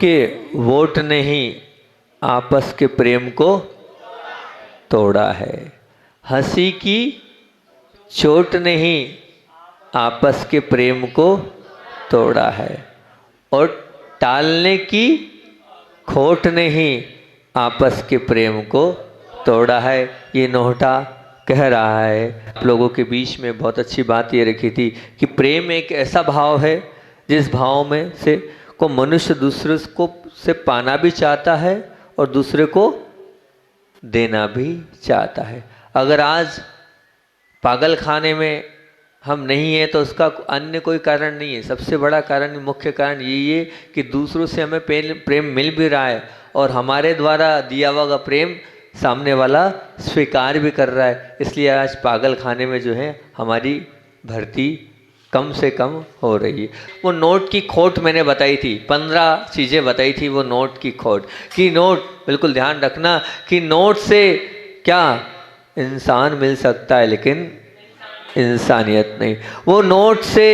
के वोट ने ही आपस के प्रेम को तोड़ा है। हंसी की चोट ने ही आपस के प्रेम को तोड़ा है। और टालने की खोट ने ही आपस के प्रेम को तोड़ा है। ये नोहटा कह रहा है। आप लोगों के बीच में बहुत अच्छी बात ये रखी थी कि प्रेम एक ऐसा भाव है जिस भाव में से को मनुष्य दूसरे को से पाना भी चाहता है और दूसरे को देना भी चाहता है। अगर आज पागल खाने में हम नहीं हैं तो उसका अन्य कोई कारण नहीं है। सबसे बड़ा कारण, मुख्य कारण यही है कि दूसरों से हमें प्रेम मिल भी रहा है और हमारे द्वारा दिया हुआ प्रेम सामने वाला स्वीकार भी कर रहा है। इसलिए आज पागल खाने में जो है हमारी भर्ती कम से कम हो रही है। वो नोट की खोट मैंने बताई थी, 15 चीज़ें बताई थी वो नोट की खोट कि नोट, बिल्कुल ध्यान रखना कि नोट से क्या इंसान मिल सकता है लेकिन इंसानियत नहीं। वो नोट से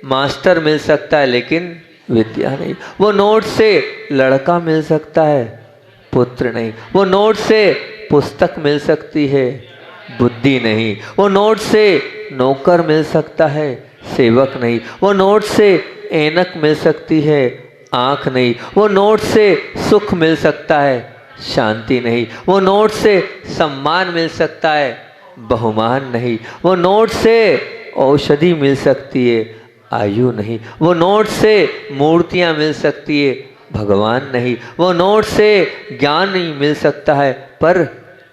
मास्टर मिल सकता है लेकिन विद्या नहीं। वो नोट से लड़का मिल सकता है, पुत्र नहीं। वो नोट से पुस्तक मिल सकती है, बुद्धि नहीं। वो नोट से नौकर मिल सकता है, सेवक नहीं। वो नोट से ऐनक मिल सकती है, आँख नहीं। वो नोट से सुख मिल सकता है, शांति नहीं। वो नोट से सम्मान मिल सकता है, बहुमान नहीं। वो नोट से औषधि मिल सकती है, आयु नहीं। वो नोट से मूर्तियाँ मिल सकती है, भगवान नहीं। वो नोट से ज्ञान नहीं मिल सकता है पर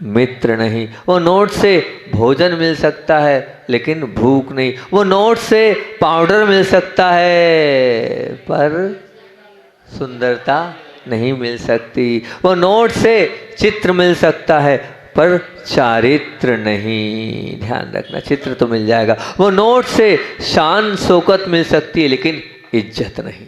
मित्र नहीं। वो नोट से भोजन मिल सकता है लेकिन भूख नहीं। वो नोट से पाउडर मिल सकता है पर सुंदरता नहीं मिल सकती। वो नोट से चित्र मिल सकता है पर चारित्र नहीं। ध्यान रखना, चित्र तो मिल जाएगा। वो नोट से शान शौकत मिल सकती है लेकिन इज्जत नहीं।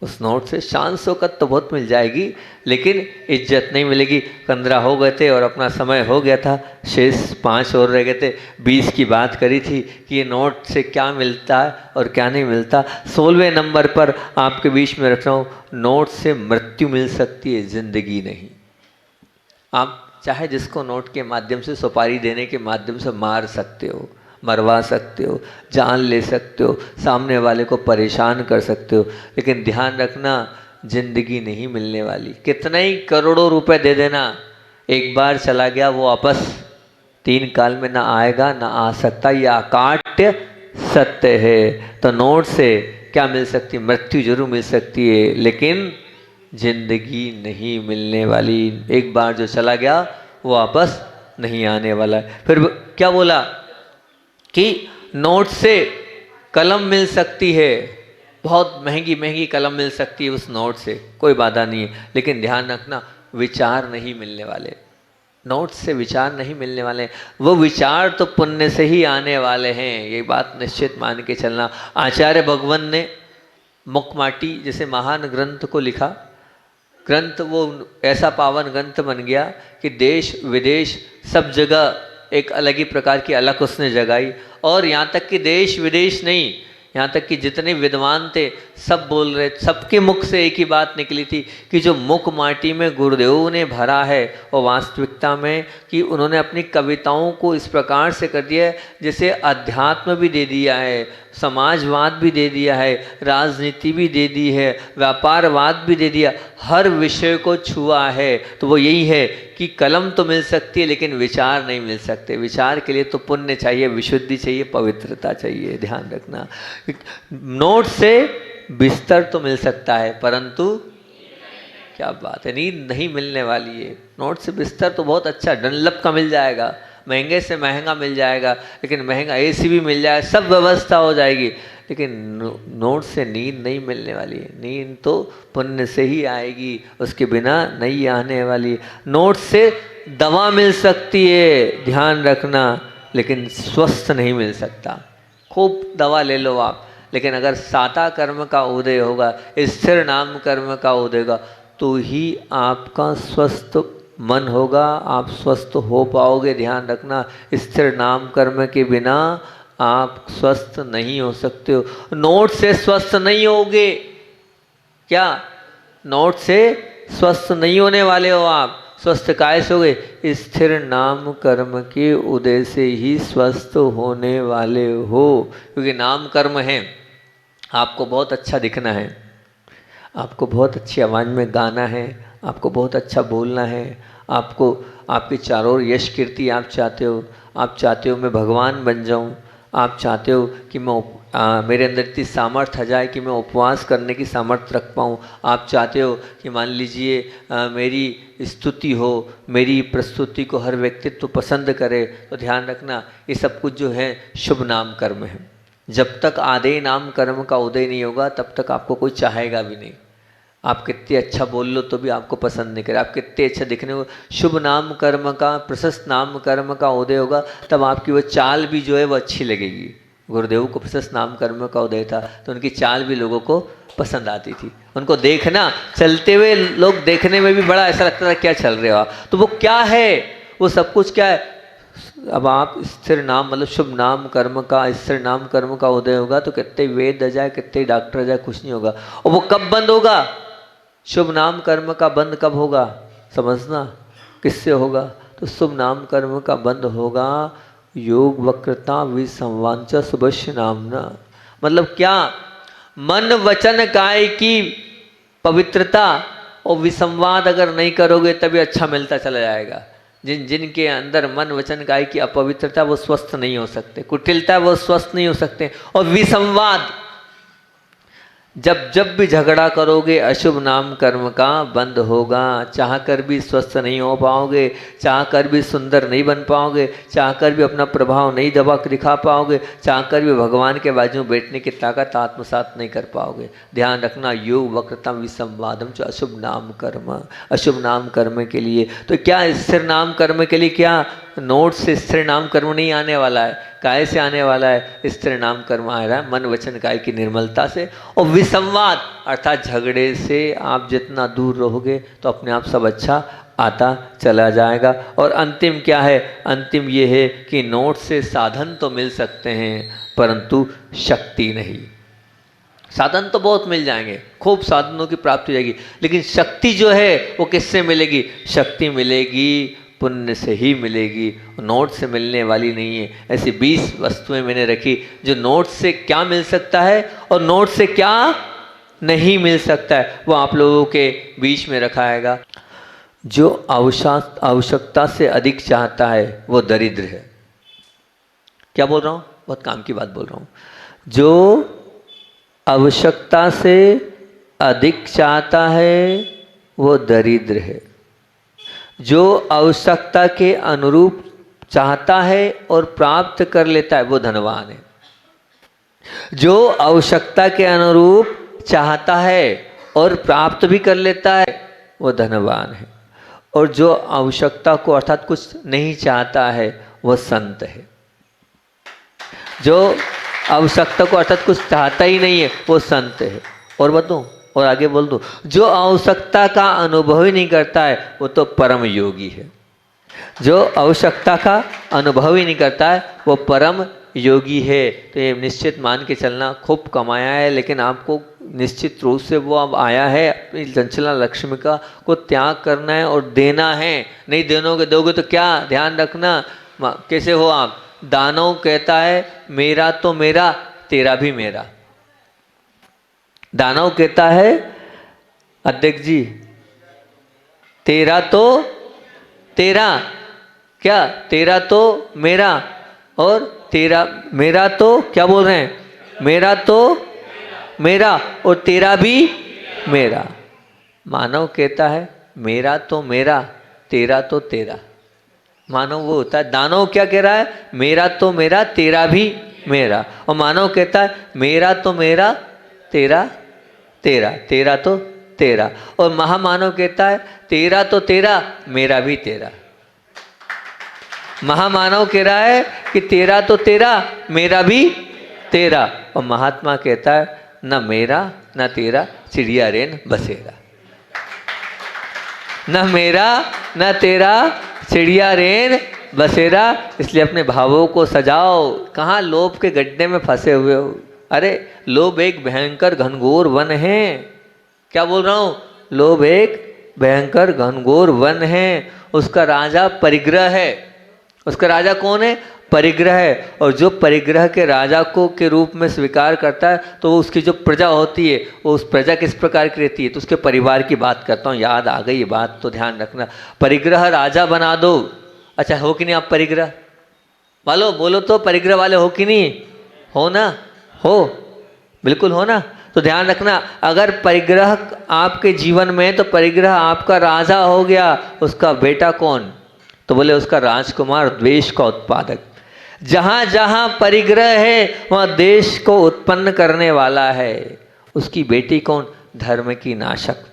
उस नोट से शान शौकत तो बहुत मिल जाएगी लेकिन इज्जत नहीं मिलेगी। 15 हो गए थे और अपना समय हो गया था, शेष 5 और रह गए थे। 20 की बात करी थी कि ये नोट से क्या मिलता है और क्या नहीं मिलता। 16वें नंबर पर आपके बीच में रख रहा हूँ, नोट से मृत्यु मिल सकती है, जिंदगी नहीं। आप चाहे जिसको नोट के माध्यम से, सुपारी देने के माध्यम से मार सकते हो, मरवा सकते हो, जान ले सकते हो, सामने वाले को परेशान कर सकते हो, लेकिन ध्यान रखना जिंदगी नहीं मिलने वाली। कितना ही करोड़ों रुपए दे देना, एक बार चला गया वो वापस 3 काल में ना आएगा ना आ सकता। यह अकाट्य सत्य है। तो नोट से क्या मिल सकती? मृत्यु जरूर मिल सकती है लेकिन जिंदगी नहीं मिलने वाली। एक बार जो चला गया वो वापस नहीं आने वाला है। फिर क्या बोला कि नोट से कलम मिल सकती है, बहुत महंगी महंगी कलम मिल सकती है उस नोट से, कोई बाधा नहीं है। लेकिन ध्यान रखना विचार नहीं मिलने वाले, नोट से विचार नहीं मिलने वाले। वो विचार तो पुण्य से ही आने वाले हैं, ये बात निश्चित मान के चलना। आचार्य भगवान ने मुखमाटी जैसे महान ग्रंथ को लिखा, ग्रंथ वो ऐसा पावन ग्रंथ बन गया कि देश विदेश सब जगह एक अलग ही प्रकार की अलग उसने जगाई। और यहाँ तक कि देश विदेश नहीं, यहाँ तक कि जितने विद्वान थे सब बोल रहे, सबके मुख से एक ही बात निकली थी कि जो मुख माटी में गुरुदेव ने भरा है और वास्तविकता में कि उन्होंने अपनी कविताओं को इस प्रकार से कर दिया है जैसे अध्यात्म भी दे दिया है, समाजवाद भी दे दिया है, राजनीति भी दे दी है, व्यापारवाद भी दे दिया, हर विषय को छुआ है। तो वो यही है कि कलम तो मिल सकती है लेकिन विचार नहीं मिल सकते। विचार के लिए तो पुण्य चाहिए, विशुद्धि चाहिए, पवित्रता चाहिए। ध्यान रखना, नोट से बिस्तर तो मिल सकता है परंतु क्या बात है, नींद नहीं मिलने वाली है। नोट से बिस्तर तो बहुत अच्छा डनलप का मिल जाएगा, महंगे से महंगा मिल जाएगा, लेकिन महंगा एसी भी मिल जाएगा, सब व्यवस्था हो जाएगी, लेकिन नोट से नींद नहीं मिलने वाली है। नींद तो पुण्य से ही आएगी, उसके बिना नहीं आने वाली। नोट से दवा मिल सकती है, ध्यान रखना, लेकिन स्वस्थ नहीं मिल सकता। खूब दवा ले लो आप, लेकिन अगर साता कर्म का उदय होगा, स्थिर नाम कर्म का उदय होगा, तो ही आपका स्वस्थ मन होगा, आप स्वस्थ हो पाओगे। ध्यान रखना, स्थिर नाम कर्म के बिना आप स्वस्थ नहीं हो सकते हो। नोट से स्वस्थ नहीं होगे क्या? नोट से स्वस्थ नहीं होने वाले हो आप। स्वस्थ काय से हो गए? स्थिर नाम कर्म के उदय से ही स्वस्थ होने वाले हो। क्योंकि नाम कर्म है, आपको बहुत अच्छा दिखना है, आपको बहुत अच्छी आवाज़ में गाना है, आपको बहुत अच्छा बोलना है, आपको आपके चारों ओर यश कीर्ति आप चाहते हो, आप चाहते हो मैं भगवान बन जाऊं, आप चाहते हो कि मैं मेरे अंदर इतनी सामर्थ्य आ जाए कि मैं उपवास करने की सामर्थ्य रख पाऊँ, आप चाहते हो कि मान लीजिए मेरी स्तुति हो, मेरी प्रस्तुति को हर व्यक्तित्व पसंद करे, तो ध्यान रखना ये सब कुछ जो है शुभ नाम कर्म है। जब तक आधे नाम कर्म का उदय नहीं होगा तब तक आपको कोई चाहेगा भी नहीं। आप कितने अच्छा बोल लो तो भी आपको पसंद नहीं करे, आप कितने अच्छा दिखने को, शुभ नाम कर्म का, प्रशस्त नाम कर्म का उदय होगा तब आपकी वो चाल भी जो है वो अच्छी लगेगी। गुरुदेव को प्रशस्त नाम कर्म का उदय था तो उनकी चाल भी लोगों को पसंद आती थी। उनको देखना, चलते हुए लोग देखने में भी बड़ा ऐसा लगता था क्या चल रहे हो आप। तो वो क्या है, वो सब कुछ क्या है। अब आप स्थिर नाम मतलब शुभ नाम कर्म का, स्थिर नाम कर्म का उदय होगा तो कितने वेद आ जाए, कितने डॉक्टर आ जाए, कुछ नहीं होगा। और वो कब बंद होगा? शुभ नाम कर्म का बंद कब होगा समझना, किससे होगा? तो शुभ नाम कर्म का बंद होगा योग वक्रता विसंवांच शुभस्य नामना। मतलब क्या? मन वचन काय की पवित्रता और विसंवाद अगर नहीं करोगे तभी अच्छा मिलता चला जाएगा। जिनके अंदर मन वचन काय की अपवित्रता वो स्वस्थ नहीं हो सकते, कुटिलता वो स्वस्थ नहीं हो सकते। और विसंवाद, जब भी झगड़ा करोगे अशुभ नाम कर्म का बंद होगा। चाह कर भी स्वस्थ नहीं हो पाओगे, चाह कर भी सुंदर नहीं बन पाओगे, चाह कर भी अपना प्रभाव नहीं दिखा पाओगे, चाह कर भी भगवान के बाजू में बैठने की ताकत आत्मसात नहीं कर पाओगे। ध्यान रखना, योग वक्रता विसंवादम जो अशुभ नाम कर्म, अशुभ नाम कर्म के लिए। तो क्या स्थिर नाम कर्म के लिए क्या नोट से स्थिर नाम कर्म नहीं आने वाला है? काय से आने वाला है? स्थिर नाम कर्म आ रहा है मन वचन काय की निर्मलता से। और विसंवाद अर्थात झगड़े से आप जितना दूर रहोगे तो अपने आप सब अच्छा आता चला जाएगा। और अंतिम क्या है? अंतिम ये है कि नोट से साधन तो मिल सकते हैं परंतु शक्ति नहीं। साधन तो बहुत मिल जाएंगे, खूब साधनों की प्राप्ति हो जाएगी, लेकिन शक्ति जो है वो किससे मिलेगी? शक्ति मिलेगी पुण्य से ही मिलेगी, नोट से मिलने वाली नहीं है। ऐसी 20 वस्तुएं मैंने रखी जो नोट से क्या मिल सकता है और नोट से क्या नहीं मिल सकता है, वो आप लोगों के बीच में रखाएगा। जो आवश्यकता से अधिक चाहता है वो दरिद्र है। क्या बोल रहा हूँ? बहुत काम की बात बोल रहा हूँ। जो आवश्यकता से अधिक चाहता है वो दरिद्र है। जो आवश्यकता के अनुरूप चाहता है और प्राप्त कर लेता है वो धनवान है। जो आवश्यकता के अनुरूप चाहता है और प्राप्त भी कर लेता है वो धनवान है। और जो आवश्यकता को अर्थात कुछ नहीं चाहता है वो संत है। जो आवश्यकता को अर्थात कुछ चाहता ही नहीं है वो संत है। और बताऊं और आगे बोल दूं, जो आवश्यकता का अनुभव ही नहीं करता है वो तो परम योगी है। जो आवश्यकता का अनुभव ही नहीं करता है वो परम योगी है। तो ये निश्चित मान के चलना, खूब कमाया है लेकिन आपको निश्चित रूप से वो अब आया है अपनी चंचला लक्ष्मी का को त्याग करना है और देना है। नहीं दोगे तो क्या? ध्यान रखना कैसे हो आप। दानव कहता है मेरा तो मेरा तेरा भी मेरा। दानव कहता है अध्यक्ष जी तेरा तो तेरा, क्या तेरा तो मेरा और तेरा मेरा तो क्या बोल रहे हैं? मेरा तो मेरा और तेरा भी मेरा। मानव कहता है मेरा तो मेरा तेरा तो तेरा। मानव वो होता है। दानव क्या कह रहा है? मेरा तो मेरा तेरा भी मेरा। और मानव कहता है मेरा तो मेरा तेरा तेरा, तेरा तो तेरा। और महामानव कहता है तेरा तो तेरा मेरा भी तेरा। महामानव कह रहा है कि तेरा तो तेरा मेरा भी तेरा। और महात्मा कहता है न मेरा न तेरा चिड़िया रेन बसेरा। न मेरा न तेरा चिड़िया रेन बसेरा। इसलिए अपने भावों को सजाओ। कहाँ लोभ के गड्ढे में फंसे हुए हो? अरे लोभ एक भयंकर घनघोर वन है। क्या बोल रहा हूँ? लोभ एक भयंकर घनघोर वन है, उसका राजा परिग्रह है। उसका राजा कौन है? परिग्रह है। और जो परिग्रह के राजा को के रूप में स्वीकार करता है तो उसकी जो प्रजा होती है वो उस प्रजा किस प्रकार की रहती है? तो उसके परिवार की बात करता हूँ, याद आ गई ये बात तो ध्यान रखना। परिग्रह राजा बना दो। अच्छा हो कि नहीं आप परिग्रह वालो? बोलो तो परिग्रह वाले हो कि नहीं? हो ना? हो, बिल्कुल हो ना? तो ध्यान रखना, अगर परिग्रह आपके जीवन में, तो परिग्रह आपका राजा हो गया। उसका बेटा कौन? तो बोले उसका राजकुमार, द्वेष का उत्पादक। जहाँ जहाँ परिग्रह है वहाँ देश को उत्पन्न करने वाला है। उसकी बेटी कौन? धर्म की नाशक।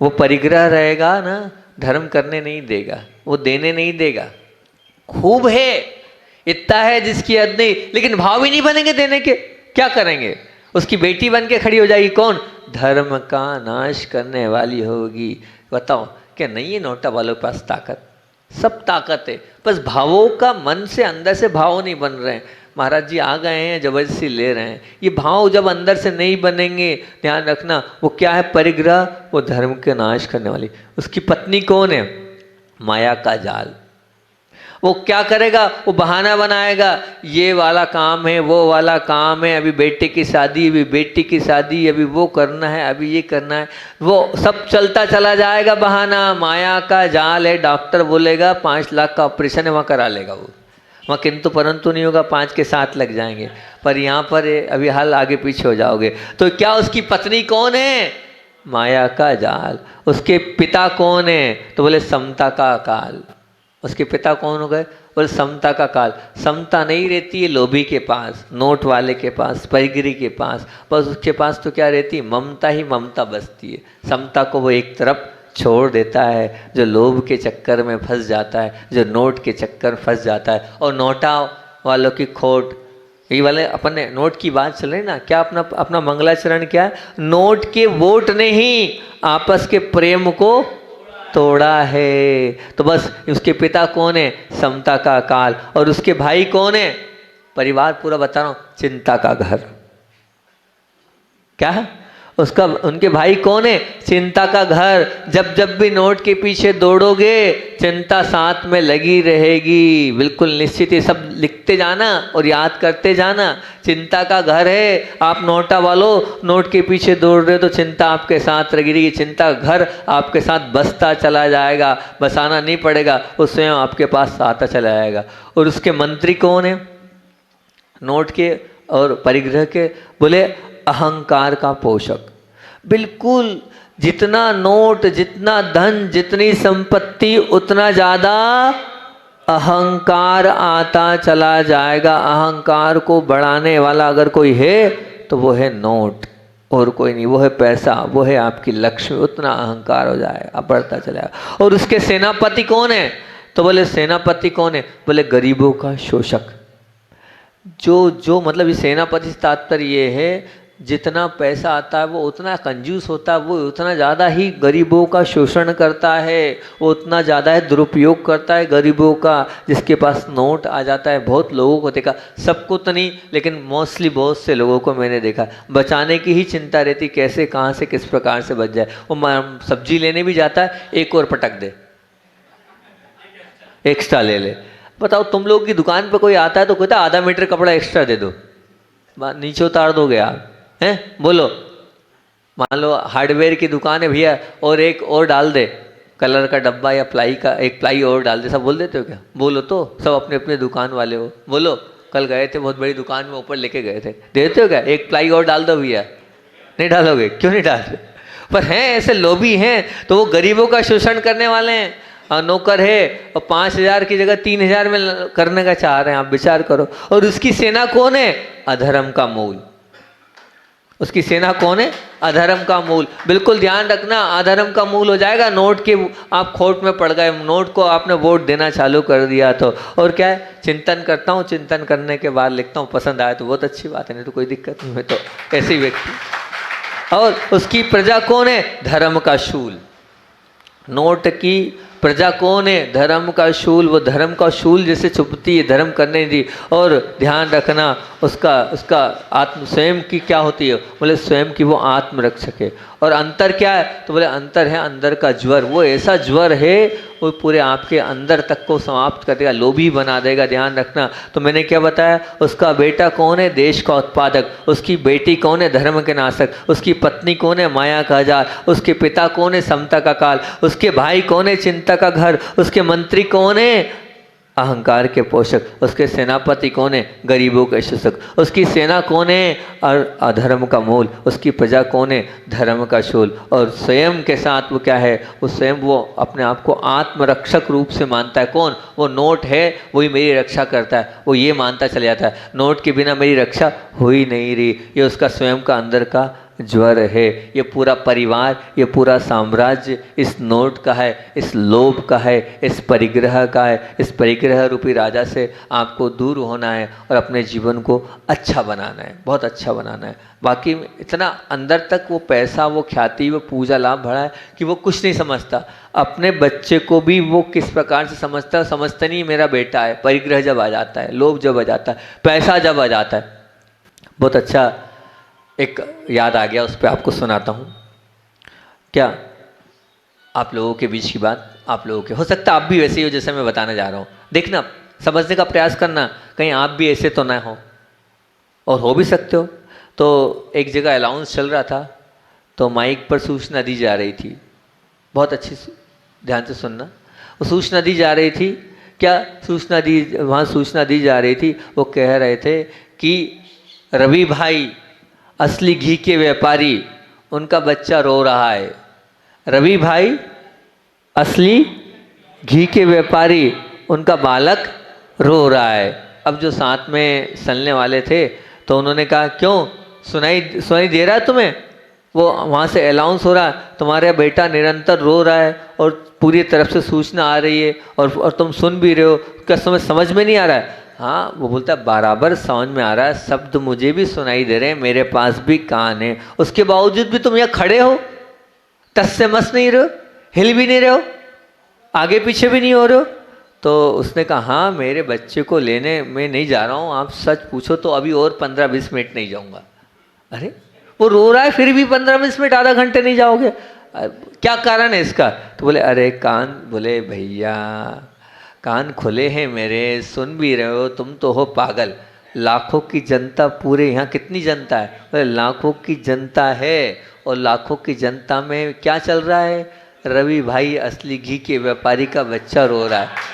वो परिग्रह रहेगा ना, धर्म करने नहीं देगा, वो देने नहीं देगा। खूब है, इतना है जिसकी हद नहीं, लेकिन भाव ही नहीं बनेंगे देने के। क्या करेंगे? उसकी बेटी बन के खड़ी हो जाएगी कौन? धर्म का नाश करने वाली होगी। बताओ क्या नहीं है नोटा वालों के पास ताकत? सब ताकत है, बस भावों का मन से अंदर से भाव नहीं बन रहे हैं। महाराज जी आ गए हैं, जबरदस्ती ले रहे हैं। ये भाव जब अंदर से नहीं बनेंगे, ध्यान रखना, वो क्या है? परिग्रह, वो धर्म के नाश करने वाली। उसकी पत्नी कौन है? माया का जाल। वो क्या करेगा? वो बहाना बनाएगा, ये वाला काम है, वो वाला काम है, अभी बेटे की शादी, अभी बेटी की शादी, अभी वो करना है, अभी ये करना है। वो सब चलता चला जाएगा बहाना। माया का जाल है। डॉक्टर बोलेगा 5 लाख का ऑपरेशन है, वहाँ करा लेगा वो। वहाँ किंतु परंतु नहीं होगा, 5 के 7 लग जाएंगे। पर यहाँ पर अभी हाल आगे पीछे हो जाओगे। तो क्या उसकी पत्नी कौन है? माया का जाल। उसके पिता कौन है? तो बोले समता का काल। उसके पिता कौन हो गए? बोले समता का काल। समता नहीं रहती है लोभी के पास, नोट वाले के पास, परिगिरी के पास। बस उसके पास तो क्या रहती है? ममता ही ममता बसती है। समता को वो एक तरफ छोड़ देता है, जो लोभ के चक्कर में फंस जाता है, जो नोट के चक्कर में फंस जाता है। और नोटा वालों की खोट, ये वाले अपने नोट की बात चल रही ना, क्या अपना अपना मंगलाचरण क्या है? नोट के वोट ने ही आपस के प्रेम को तोड़ा है। तो बस उसके पिता कौन है? समता का काल। और उसके भाई कौन है? परिवार पूरा बता रहा हूं, चिंता का घर। क्या है उसका? उनके भाई कौन है? चिंता का घर। जब जब भी नोट के पीछे दौड़ोगे, चिंता साथ में लगी रहेगी। बिल्कुल निश्चित, ये सब लिखते जाना और याद करते जाना। चिंता का घर है। आप नोटा वालों नोट के पीछे दौड़ रहे हो तो चिंता आपके साथ लगी रहेगी। चिंता घर आपके साथ बसता चला जाएगा, बसाना नहीं पड़ेगा, वो स्वयं आपके पास आता चला जाएगा। और उसके मंत्री कौन है? नोट के और परिग्रह के, बोले अहंकार का पोषक। बिल्कुल, जितना नोट, जितना धन, जितनी संपत्ति, उतना ज़्यादा अहंकार आता चला जाएगा। अहंकार को बढ़ाने वाला अगर कोई है तो वो है नोट, और कोई नहीं। वो है पैसा, वो है आपकी लक्ष्मी। उतना अहंकार हो जाएगा, बढ़ता चलेगा। और उसके सेनापति कौन है? तो बोले सेनापति कौन है? बोले गरीबों का शोषक। जो मतलब ये सेनापति से तात्पर्य ये है, जितना पैसा आता है वो उतना कंजूस होता है, वो उतना ज़्यादा ही गरीबों का शोषण करता है, वो उतना ज़्यादा है दुरुपयोग करता है गरीबों का। जिसके पास नोट आ जाता है, बहुत लोगों को देखा, सबको तो नहीं लेकिन मोस्टली बहुत से लोगों को मैंने देखा, बचाने की ही चिंता रहती, कैसे कहाँ से किस प्रकार से बच जाए। वो सब्जी लेने भी जाता है, एक और पटक दे, एक्स्ट्रा ले ले। बताओ तुम लोग की दुकान पे कोई आता है तो कहता आधा मीटर कपड़ा एक्स्ट्रा दे दो, नीचे उतार दोगे आप? हैं बोलो, मान लो हार्डवेयर की दुकान है भैया, और एक और डाल दे, कलर का डब्बा या प्लाई का एक प्लाई और डाल दे, सब बोल देते हो क्या? बोलो तो, सब अपने अपने दुकान वाले हो। बोलो, कल गए थे बहुत बड़ी दुकान में, ऊपर लेके गए थे, देते हो क्या? एक प्लाई और डाल दो भैया। नहीं डालोगे? क्यों नहीं डालते? पर हैं ऐसे लोभी हैं, तो वो गरीबों का शोषण करने वाले हैं। नौकर है और 5,000 की जगह 3,000 में करने का चाह रहे हैं, आप विचार करो। और उसकी सेना कौन है? अधर्म का मूल। उसकी सेना कौन है? अधर्म का मूल। बिल्कुल ध्यान रखना, अधर्म का मूल हो जाएगा। नोट के आप खोट में पड़ गए, नोट को आपने वोट देना चालू कर दिया तो। और क्या है? चिंतन करता हूँ, चिंतन करने के बाद लिखता हूँ, पसंद आया तो बहुत अच्छी बात है, नहीं तो कोई दिक्कत नहीं है। तो ऐसे व्यक्ति। और उसकी प्रजा कौन है? धर्म का शूल। नोट की प्रजा कौन है? धर्म का शूल। वो धर्म का शूल जैसे चुभती है, धर्म करने दी। और ध्यान रखना उसका उसका आत्म स्वयं की क्या होती है? बोले स्वयं की वो आत्मरक्षक है। और अंतर क्या है? तो बोले अंतर है अंदर का ज्वर। वो ऐसा ज्वर है वो पूरे आपके अंदर तक को समाप्त कर देगा, लोभी बना देगा। ध्यान रखना। तो मैंने क्या बताया? उसका बेटा कौन है? देश का उत्पादक। उसकी बेटी कौन है? धर्म के नाशक। उसकी पत्नी कौन है? माया का हजार। उसके पिता कौन है? समता का काल। उसके भाई कौन है? चिंता का घर। उसके मंत्री कौन है? अहंकार के पोषक। उसके सेनापति कौन है? गरीबों के शोषक। उसकी सेना कौन है? अधर्म का मूल। उसकी प्रजा कौन है? धर्म का शूल। और स्वयं के साथ वो क्या है? वो स्वयं वो अपने आप को आत्मरक्षक रूप से मानता है। कौन? वो नोट है, वही मेरी रक्षा करता है। वो ये मानता चला जाता है नोट के बिना मेरी रक्षा हो ही नहीं रही। ये उसका स्वयं का अंदर का ज्वर है। ये पूरा परिवार, ये पूरा साम्राज्य इस नोट का है, इस लोभ का है, इस परिग्रह का है। इस परिग्रह रूपी राजा से आपको दूर होना है और अपने जीवन को अच्छा बनाना है, बहुत अच्छा बनाना है। बाकी इतना अंदर तक वो पैसा, वो ख्याति, वो पूजा लाभ भरा है कि वो कुछ नहीं समझता। अपने बच्चे को भी वो किस प्रकार से समझता है? समझता नहीं मेरा बेटा है। परिग्रह जब आ जाता है, लोभ जब आ जाता है, पैसा जब आ जाता है। बहुत अच्छा एक याद आ गया, उस पर आपको सुनाता हूँ। क्या आप लोगों के बीच की बात, आप लोगों के हो सकता है आप भी वैसे ही हो जैसे मैं बताने जा रहा हूँ। देखना, समझने का प्रयास करना, कहीं आप भी ऐसे तो ना हो, और हो भी सकते हो। तो एक जगह अलाउंस चल रहा था, तो माइक पर सूचना दी जा रही थी। बहुत अच्छी, ध्यान से सुनना। वो सूचना दी जा रही थी। क्या सूचना दी? वहाँ सूचना दी जा रही थी, वो कह रहे थे कि रवि भाई असली घी के व्यापारी, उनका बच्चा रो रहा है। रवि भाई असली घी के व्यापारी, उनका बालक रो रहा है। अब जो साथ में चलने वाले थे तो उन्होंने कहा क्यों, सुनाई दे रहा है तुम्हें? वो वहाँ से अनाउंस हो रहा है तुम्हारा बेटा निरंतर रो रहा है और पूरी तरफ से सूचना आ रही है और तुम सुन भी रहे हो। क्या समझ में नहीं आ रहा है? हाँ, वो बोलता है बराबर समझ में आ रहा है, शब्द मुझे भी सुनाई दे रहे हैं, मेरे पास भी कान है। उसके बावजूद भी तुम यहाँ खड़े हो, टस से मस नहीं रहे हो, हिल भी नहीं रहे हो, आगे पीछे भी नहीं हो रहे हो। तो उसने कहा हाँ, मेरे बच्चे को लेने में नहीं जा रहा हूँ, आप सच पूछो तो अभी और 15-20 मिनट नहीं जाऊँगा। अरे वो रो रहा है फिर भी 15-20 मिनट, आधा घंटे नहीं जाओगे? क्या कारण है इसका? तो बोले अरे कान, बोले भैया कान खुले हैं मेरे, सुन भी रहे हो, तुम तो हो पागल। लाखों की जनता, पूरे यहाँ कितनी जनता है? बोले लाखों की जनता है, और लाखों की जनता में क्या चल रहा है? रवि भाई असली घी के व्यापारी का बच्चा रो रहा है।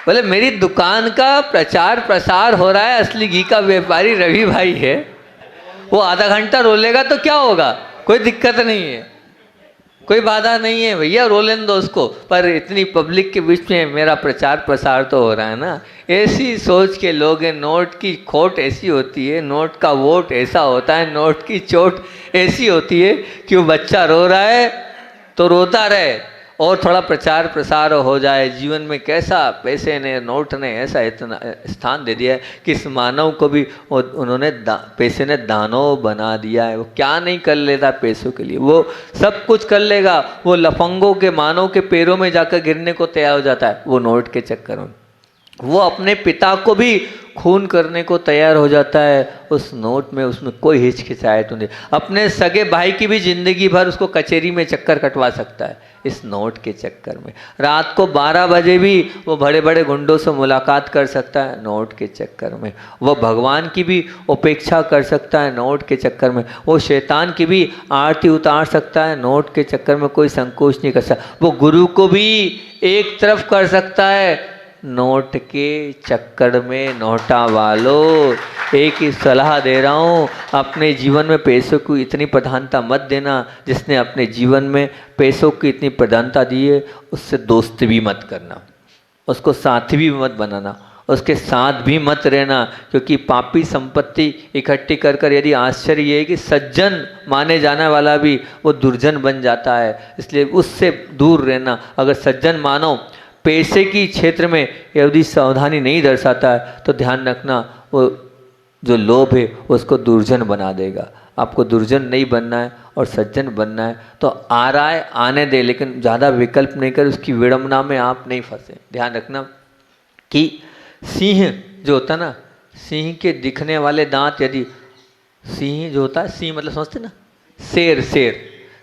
बोले मेरी दुकान का प्रचार प्रसार हो रहा है, असली घी का व्यापारी रवि भाई है। वो आधा घंटा रोलेगा तो क्या होगा? कोई दिक्कत नहीं है, कोई बाधा नहीं है भैया, रो लेने दो उसको। पर इतनी पब्लिक के बीच में मेरा प्रचार प्रसार तो हो रहा है ना। ऐसी सोच के लोग हैं। नोट की खोट ऐसी होती है, नोट का वोट ऐसा होता है, नोट की चोट ऐसी होती है कि वो बच्चा रो रहा है तो रोता रहे, और थोड़ा प्रचार प्रसार हो जाए। जीवन में कैसा पैसे ने, नोट ने ऐसा इतना स्थान दे दिया है कि इस मानव को भी उन्होंने पैसे ने दानव बना दिया है। वो क्या नहीं कर लेता पैसों के लिए, वो सब कुछ कर लेगा। वो लफंगों के, मानव के पैरों में जाकर गिरने को तैयार हो जाता है वो नोट के चक्कर में। वो अपने पिता को भी खून करने को तैयार हो जाता है उस नोट में, उसमें कोई हिचकिचाहट नहीं। अपने सगे भाई की भी जिंदगी भर उसको कचहरी में चक्कर कटवा सकता है इस नोट के चक्कर में। रात को 12 बजे भी वो बड़े बड़े गुंडों से मुलाकात कर सकता है नोट के चक्कर में। वो भगवान की भी उपेक्षा कर सकता है नोट के चक्कर में। वो शैतान की भी आरती उतार सकता है नोट के चक्कर में, कोई संकोच नहीं कर सकता। वो गुरु को भी एक तरफ कर सकता है नोट के चक्कर में। नोटा वालों, एक ही सलाह दे रहा हूँ, अपने जीवन में पैसों को इतनी प्रधानता मत देना। जिसने अपने जीवन में पैसों की इतनी प्रधानता दी है उससे दोस्ती भी मत करना, उसको साथी भी मत बनाना, उसके साथ भी मत रहना। क्योंकि पापी संपत्ति इकट्ठी कर कर यदि आश्चर्य ये है कि सज्जन माने जाने वाला भी वो दुर्जन बन जाता है। इसलिए उससे दूर रहना। अगर सज्जन मानो पैसे की क्षेत्र में यदि सावधानी नहीं दर्शाता है तो ध्यान रखना वो जो लोभ है उसको दुर्जन बना देगा। आपको दुर्जन नहीं बनना है और सज्जन बनना है तो आ रहा है आने दे, लेकिन ज़्यादा विकल्प नहीं कर, उसकी विडंबना में आप नहीं फंसे। ध्यान रखना कि सिंह जो होता है ना, सिंह के दिखने वाले दांत, यदि सिंह जो होता है, सिंह मतलब समझते ना, शेर,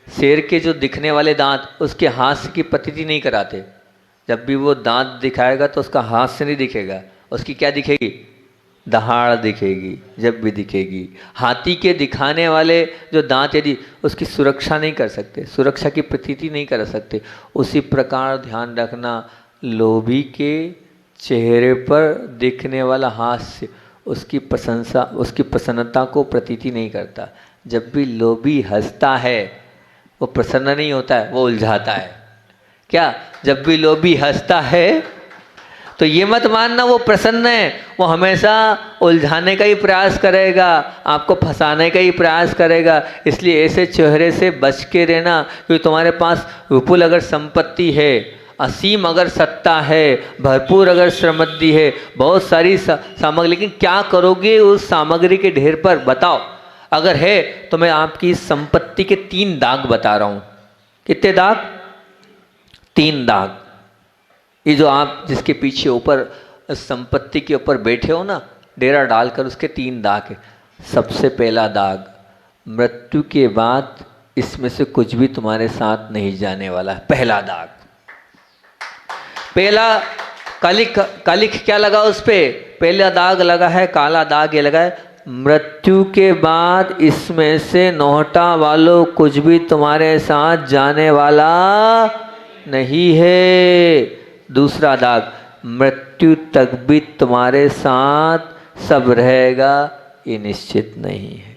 शेर के जो दिखने वाले दांत उसके हाथ की प्रतीति नहीं कराते। जब भी वो दांत दिखाएगा तो उसका हाथ से नहीं दिखेगा, उसकी क्या दिखेगी, दहाड़ दिखेगी जब भी दिखेगी। हाथी के दिखाने वाले जो दांत यदि उसकी सुरक्षा नहीं कर सकते, सुरक्षा की प्रतीति नहीं कर सकते, उसी प्रकार ध्यान रखना लोभी के चेहरे पर दिखने वाला हास्य उसकी प्रशंसा, उसकी प्रसन्नता को प्रतीति नहीं करता। जब भी लोभी हंसता है वो प्रसन्न नहीं होता है, वो उलझाता है। क्या? जब भी लोभी हंसता है तो ये मत मानना वो प्रसन्न है, वो हमेशा उलझाने का ही प्रयास करेगा, आपको फंसाने का ही प्रयास करेगा। इसलिए ऐसे चेहरे से बच के रहना, क्योंकि तुम्हारे पास विपुल अगर संपत्ति है, असीम अगर सत्ता है, भरपूर अगर समृद्धि है, बहुत सारी सामग्री, लेकिन क्या करोगे उस सामग्री के ढेर पर, बताओ। अगर है तो मैं आपकी संपत्ति के 3 दाग बता रहा हूँ। कितने दाग? 3 दाग। ये जो आप जिसके पीछे ऊपर संपत्ति के ऊपर बैठे हो ना, डेरा डालकर, उसके 3 दाग है। सबसे पहला दाग, मृत्यु के बाद इसमें से कुछ भी तुम्हारे साथ नहीं जाने वाला है। पहला दाग, पहला कालिख क्या लगा उस पे? पहला दाग लगा है, काला दाग ये लगा है, मृत्यु के बाद इसमें से नौहटा वालों कुछ भी तुम्हारे साथ जाने वाला नहीं है। दूसरा दाग, मृत्यु तक भी तुम्हारे साथ सब रहेगा, ये निश्चित नहीं है।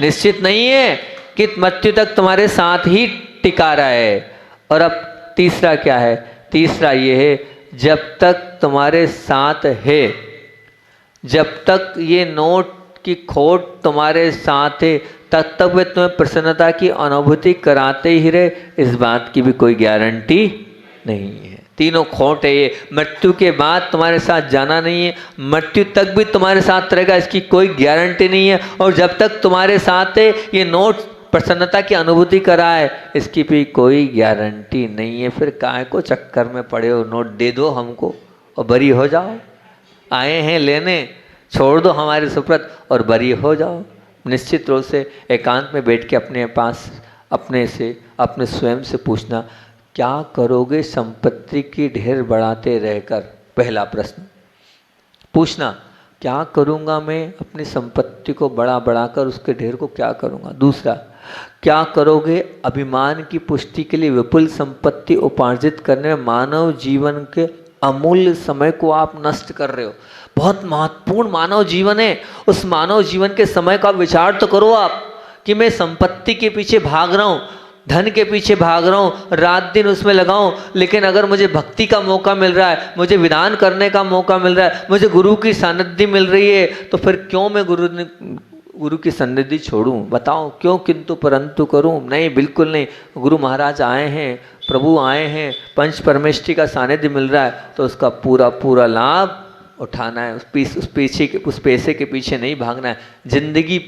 निश्चित नहीं है कि मृत्यु तक तुम्हारे साथ ही टिका रहा है। और अब तीसरा क्या है? तीसरा ये है, जब तक तुम्हारे साथ है, जब तक ये नोट की खोट तुम्हारे साथ है, तब तक वे तुम्हें प्रसन्नता की अनुभूति कराते ही रहे, इस बात की भी कोई गारंटी नहीं है। तीनों खोट है ये। मृत्यु के बाद तुम्हारे साथ जाना नहीं है, मृत्यु तक भी तुम्हारे साथ रहेगा, इसकी कोई गारंटी नहीं है। और जब तक तुम्हारे साथ है, ये नोट प्रसन्नता की अनुभूति कराए, इसकी भी कोई गारंटी नहीं है। फिर काहे को चक्कर में पड़े हो? नोट दे दो हमको और बरी हो जाओ। आए हैं लेने, छोड़ दो हमारे सुप्रत और बरी हो जाओ। निश्चित रूप से एकांत में बैठ के अपने पास अपने स्वयं से पूछना, क्या करोगे संपत्ति की ढेर बढ़ाते रहकर? पहला प्रश्न पूछना, क्या करूँगा मैं अपनी संपत्ति को बढ़ाकर उसके ढेर को क्या करूँगा? दूसरा, क्या करोगे अभिमान की पुष्टि के लिए विपुल संपत्ति उपार्जित करने में मानव जीवन के अमूल्य समय को आप नष्ट कर रहे हो। बहुत महत्वपूर्ण मानव जीवन है, उस मानव जीवन के समय का विचार तो करो आप, कि मैं संपत्ति के पीछे भाग रहा हूँ, धन के पीछे भाग रहा हूँ, रात दिन उसमें लगाऊं, लेकिन अगर मुझे भक्ति का मौका मिल रहा है, मुझे विधान करने का मौका मिल रहा है, मुझे गुरु की सानिध्य मिल रही है, तो फिर क्यों मैं गुरु की सन्निधि छोड़ूं? बताओ, क्यों किंतु परंतु करूं? नहीं, बिल्कुल नहीं। गुरु महाराज आए हैं, प्रभु आए हैं, पंच परमेष्ठी का सानिध्य मिल रहा है, तो उसका पूरा लाभ उठाना है। उस पैसे के पीछे नहीं भागना है। जिंदगी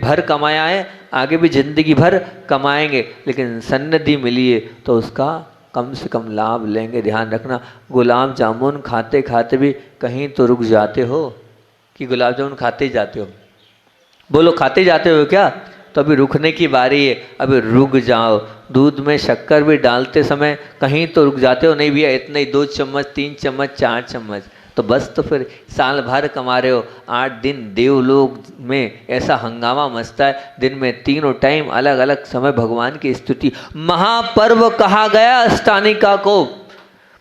भर कमाया है, आगे भी जिंदगी भर कमाएंगे, लेकिन सन्निधि मिली है तो उसका कम से कम लाभ लेंगे। ध्यान रखना, गुलाब जामुन खाते खाते भी कहीं तो रुक जाते हो कि गुलाब जामुन खाते ही जाते हो? बोलो, खाते जाते हो क्या? तो अभी रुकने की बारी है, अभी रुक जाओ। दूध में शक्कर भी डालते समय कहीं तो रुक जाते हो, नहीं भैया इतने ही 2 चम्मच 3 चम्मच 4 चम्मच, तो बस तो फिर साल भर कमा रहे हो। 8 दिन देवलोक में ऐसा हंगामा मचता है, दिन में 3 टाइम अलग अलग समय भगवान की स्तुति। महापर्व कहा गया अष्टानिका को,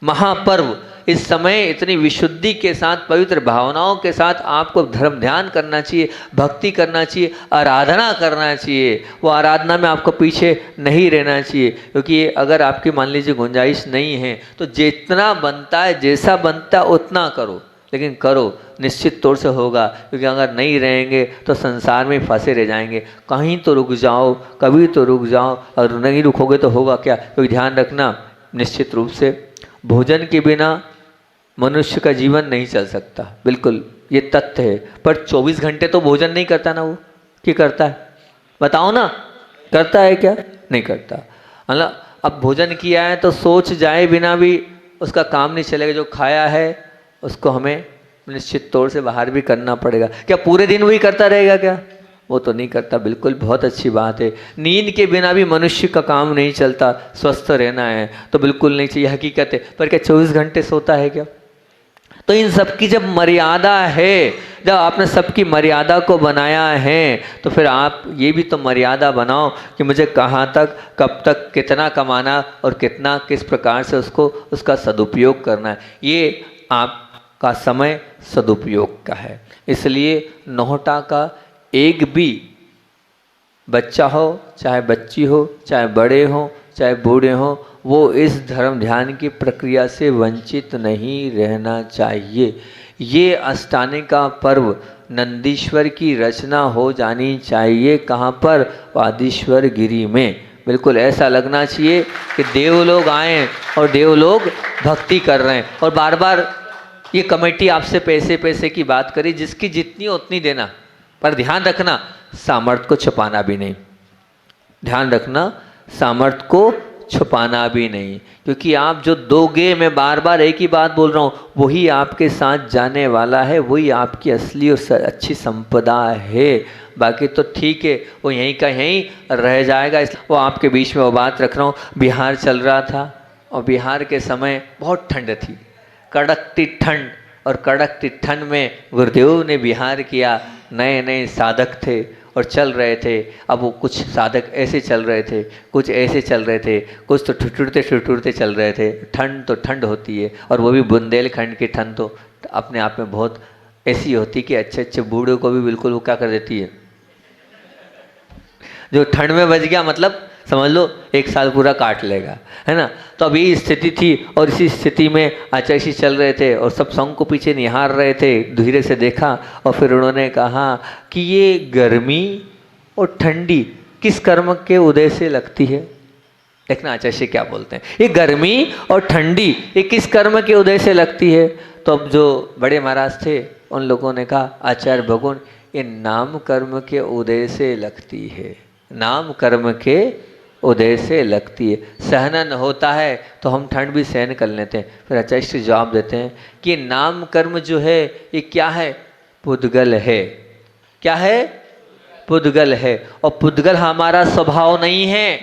महापर्व। इस समय इतनी विशुद्धि के साथ, पवित्र भावनाओं के साथ आपको धर्म ध्यान करना चाहिए, भक्ति करना चाहिए, आराधना करना चाहिए। वो आराधना में आपको पीछे नहीं रहना चाहिए, क्योंकि अगर आपकी मान लीजिए गुंजाइश नहीं है तो जितना बनता है, जैसा बनता है उतना करो, लेकिन करो, निश्चित तौर से होगा। क्योंकि अगर नहीं रहेंगे तो संसार में फंसे रह जाएंगे। कहीं तो रुक जाओ, कभी तो रुक जाओ, और नहीं रुकोगे तो होगा क्या? क्योंकि ध्यान रखना, निश्चित रूप से भोजन के बिना मनुष्य का जीवन नहीं चल सकता, बिल्कुल ये तथ्य है। पर 24 घंटे तो भोजन नहीं करता ना वो, कि करता है? बताओ ना, करता है क्या? नहीं करता। मतलब अब भोजन किया है तो सोच जाए बिना भी उसका काम नहीं चलेगा। जो खाया है उसको हमें निश्चित तौर से बाहर भी करना पड़ेगा। क्या पूरे दिन वही करता रहेगा क्या? वो तो नहीं करता। बिल्कुल, बहुत अच्छी बात है। नींद के बिना भी मनुष्य का काम नहीं चलता। स्वस्थ रहना है तो बिल्कुल नहीं चाहिए, हकीकत है। पर क्या 24 घंटे सोता है क्या? तो इन सब की जब मर्यादा है, जब आपने सबकी मर्यादा को बनाया है, तो फिर आप ये भी तो मर्यादा बनाओ कि मुझे कहाँ तक, कब तक, कितना कमाना और कितना किस प्रकार से उसका सदुपयोग करना है। ये आपका समय सदुपयोग का है। इसलिए नौटा का एक भी बच्चा हो, चाहे बच्ची हो, चाहे बड़े हो, चाहे बूढ़े हो, वो इस धर्म ध्यान की प्रक्रिया से वंचित नहीं रहना चाहिए। ये अष्टानिका पर्व नंदीश्वर की रचना हो जानी चाहिए। कहाँ पर? वादीश्वर गिरी में। बिल्कुल ऐसा लगना चाहिए कि देवलोग आए और देवलोग भक्ति कर रहे हैं। और बार बार ये कमेटी आपसे पैसे की बात करी, जिसकी जितनी उतनी देना, पर ध्यान रखना सामर्थ्य को छुपाना भी नहीं। ध्यान रखना सामर्थ्य को छुपाना भी नहीं, क्योंकि आप जो दोगे, मैं बार बार एक ही बात बोल रहा हूँ, वही आपके साथ जाने वाला है, वही आपकी असली और अच्छी संपदा है। बाकी तो ठीक है, वो यहीं का यहीं रह जाएगा। इसलिए वो आपके बीच में वो बात रख रहा हूँ। बिहार चल रहा था और बिहार के समय बहुत ठंड थी, कड़कती ठंड। और कड़कती ठंड में गुरुदेव ने बिहार किया। नए नए साधक थे और चल रहे थे। अब वो कुछ साधक ऐसे चल रहे थे, कुछ ऐसे चल रहे थे, कुछ तो ठुठुरते चल रहे थे। ठंड तो ठंड होती है, और वो भी बुंदेलखंड की ठंड तो अपने आप में बहुत ऐसी होती कि अच्छे अच्छे बूढ़ों को भी बिल्कुल वो क्या कर देती है। जो ठंड में बच गया मतलब समझ लो 1 साल पूरा काट लेगा, है ना। तो अब ये स्थिति थी, और इसी स्थिति में आचार्य चल रहे थे और सब संघ को पीछे निहार रहे थे। धीरे से देखा और फिर उन्होंने कहा कि ये गर्मी और ठंडी किस कर्म के उदय से लगती है? देखना आचार्य क्या बोलते हैं, ये गर्मी और ठंडी ये किस कर्म के उदय से लगती है? तो अब जो बड़े महाराज थे उन लोगों ने कहा, आचार्य भगवान, ये नाम कर्म के उदय से लगती है। नाम कर्म के उदय से लगती है। सहन होता है तो हम ठंड भी सहन कर लेते हैं। फिर आचार्य जवाब देते हैं कि नाम कर्म जो है ये क्या है? पुद्गल है। क्या है? पुद्गल है। और पुद्गल हमारा स्वभाव नहीं है।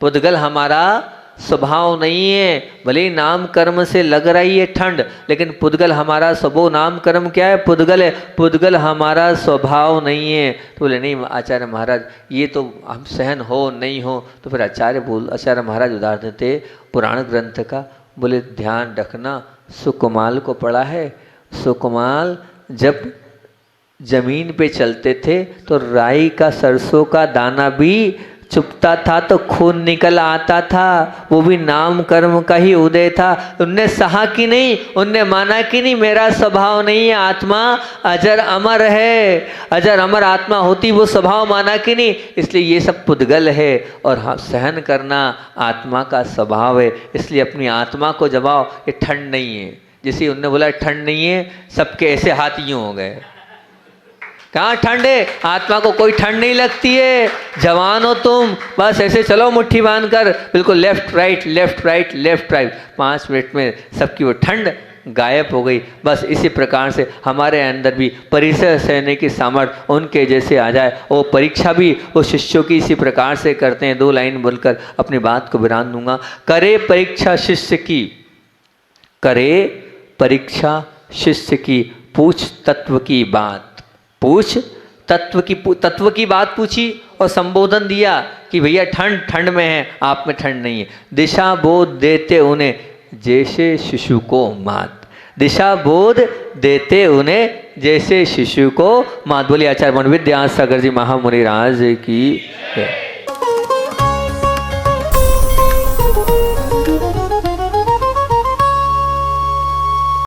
पुद्गल हमारा स्वभाव नहीं है। भले ही नाम कर्म से लग रही है ठंड, लेकिन पुद्गल हमारा स्वभाव, नाम कर्म क्या है? पुद्गल है। पुद्गल हमारा स्वभाव नहीं है। तो बोले नहीं आचार्य महाराज, ये तो हम सहन हो नहीं हो। तो फिर आचार्य महाराज उदाहरण देते पुराण ग्रंथ का। बोले ध्यान रखना, सुकुमाल को पढ़ा है? सुकुमाल जब जमीन पे चलते थे तो राई का, सरसों का दाना भी चुपता था तो खून निकल आता था। वो भी नाम कर्म का ही उदय था। उनने सहा कि नहीं, उनने माना कि नहीं मेरा स्वभाव नहीं है, आत्मा अजर अमर है। अजर अमर आत्मा होती, वो स्वभाव माना कि नहीं। इसलिए ये सब पुद्गल है और सहन करना आत्मा का स्वभाव है। इसलिए अपनी आत्मा को जगाओ। ये ठंड नहीं है, जैसे उनने बोला ठंड नहीं है, सबके ऐसे हाथ यूँ हो गए। कहाँ ठंड है? आत्मा को कोई ठंड नहीं लगती है। जवान हो तुम, बस ऐसे चलो मुट्ठी बांध कर, बिल्कुल left right left right left right, 5 minute में सबकी वो ठंड गायब हो गई। बस इसी प्रकार से हमारे अंदर भी परिसर सहने की सामर्थ्य उनके जैसे आ जाए। वो परीक्षा भी वो शिष्यों की इसी प्रकार से करते हैं। 2 लाइन बोलकर अपनी बात को विराम दूंगा। करे परीक्षा शिष्य की, करे परीक्षा शिष्य की, पूछ तत्व की बात। पूछ तत्व की बात पूछी और संबोधन दिया कि भैया ठंड में है, आप में ठंड नहीं है। दिशा बोध देते उन्हें जैसे शिशु को मात। दिशा बोध देते उन्हें जैसे शिशु को मात। बोलिए आचार्य विद्यासागर जी महामुनि राज की।